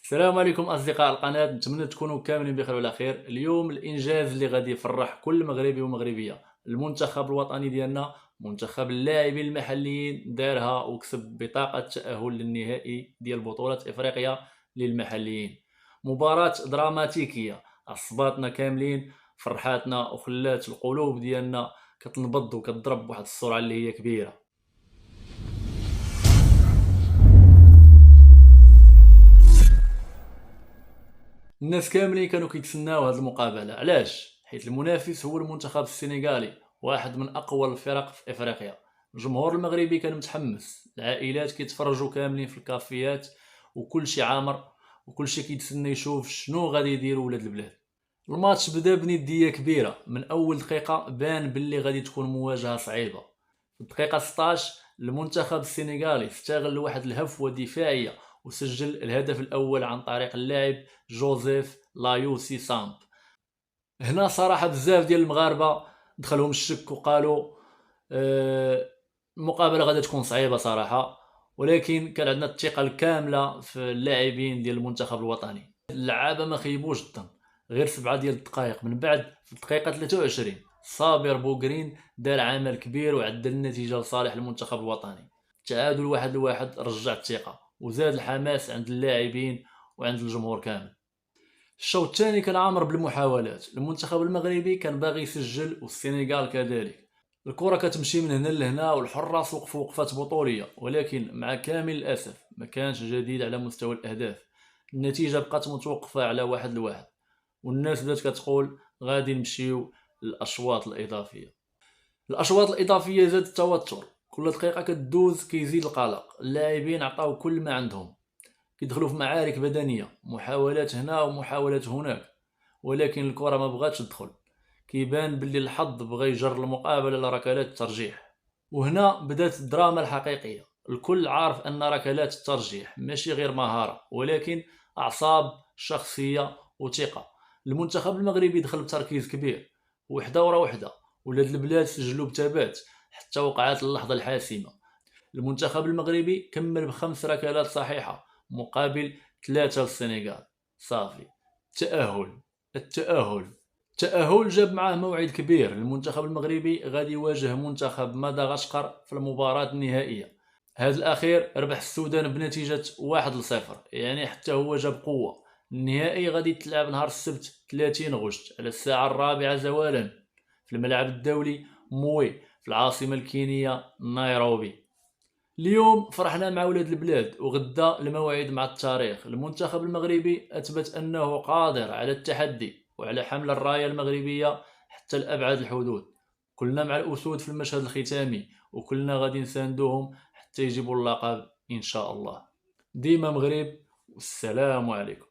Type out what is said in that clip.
السلام عليكم أصدقاء القناة، نتمنى تكونوا كاملين بخير وعلى خير. اليوم الإنجاز اللي غادي يفرح كل مغربي ومغربية، المنتخب الوطني ديالنا، منتخب اللاعبين المحليين دارها وكسب بطاقة تأهل للنهائي ديال بطولة إفريقيا للمحليين. مباراة دراماتيكية عصباتنا كاملين، فرحاتنا وخلات القلوب ديالنا كتنبض وكتضرب بواحد السرعة اللي هي كبيرة. الناس كاملين كانوا كيتسناو هاد المقابله، علاش؟ حيت المنافس هو المنتخب السنغالي، واحد من اقوى الفرق في افريقيا. الجمهور المغربي كان متحمس، العائلات كيتفرجوا كاملين في الكافيات وكل شي عامر، وكل شي كيتسنى يشوف شنو غادي يديروا ولاد البلاد. الماتش بدا بنديه كبيره، من اول دقيقه بان باللي غادي تكون مواجهه صعيبه. في الدقيقه 16 المنتخب السنغالي استغل واحد الهفوه دفاعيه وسجل الهدف الاول عن طريق اللاعب جوزيف لايوسي سامب. هنا صراحه بزاف ديال المغاربه دخلهم الشك وقالوا آه، المقابله غادي تكون صعيبه صراحه، ولكن كان عندنا الثقه الكامله في اللاعبين ديال المنتخب الوطني. اللعابه ما خيبوش الظن، غير 7 ديال الدقائق من بعد في الدقيقه 23 صابر بوغرين دار عمل كبير وعدل النتيجه لصالح المنتخب الوطني. التعادل 1-1 رجع الثقه وزاد الحماس عند اللاعبين وعند الجمهور كامل. الشوط الثاني كان عامر بالمحاولات، المنتخب المغربي كان باغي يسجل والسنغال كذلك. الكرة كتمشي من هنا لهنا والحراس وقفوا وقفات بطولية، ولكن مع كامل الأسف ما كانش جديد على مستوى الأهداف. النتيجة بقات متوقفة على 1-1، والناس بدات كتقول غادي نمشيو للأشواط الإضافية. الأشواط الإضافية زاد التوتر، كل دقيقة كدوز كيزيد القلق، اللاعبين عطاو كل ما عندهم، كيدخلوا في معارك بدنيه، محاولات هنا ومحاولات هناك، ولكن الكره ما بغاتش تدخل. كيبان باللي الحظ بغى يجر المقابله لركلات الترجيح، وهنا بدات الدراما الحقيقيه. الكل عارف ان ركلات الترجيح ماشي غير مهاره، ولكن اعصاب، شخصيه وثقه. المنتخب المغربي دخل بتركيز كبير، وحده ورا وحده ولاد البلاد سجلوا بثبات حتى وقعت اللحظه الحاسمه. المنتخب المغربي كمل ب5 ركلات صحيحة مقابل 3 للسنغال. صافي، تأهل. التأهل جاب معاه موعد كبير، المنتخب المغربي غادي يواجه منتخب مدغشقر في المباراة النهائية. هذا الأخير ربح السودان بنتيجة 1-0، يعني حتى هو جاب قوة. النهائي غادي تلعب نهار السبت 30 غشت على الساعة 4 زوالا في الملعب الدولي موي في العاصمة الكينية نيروبي. اليوم فرحنا مع ولاد البلاد، وغدا الموعد مع التاريخ. المنتخب المغربي أثبت أنه قادر على التحدي وعلى حمل الراية المغربية حتى لأبعد الحدود. كلنا مع الأسود في المشهد الختامي، وكلنا غادي نساندوهم حتى يجيبوا اللقب إن شاء الله. ديما مغرب، والسلام عليكم.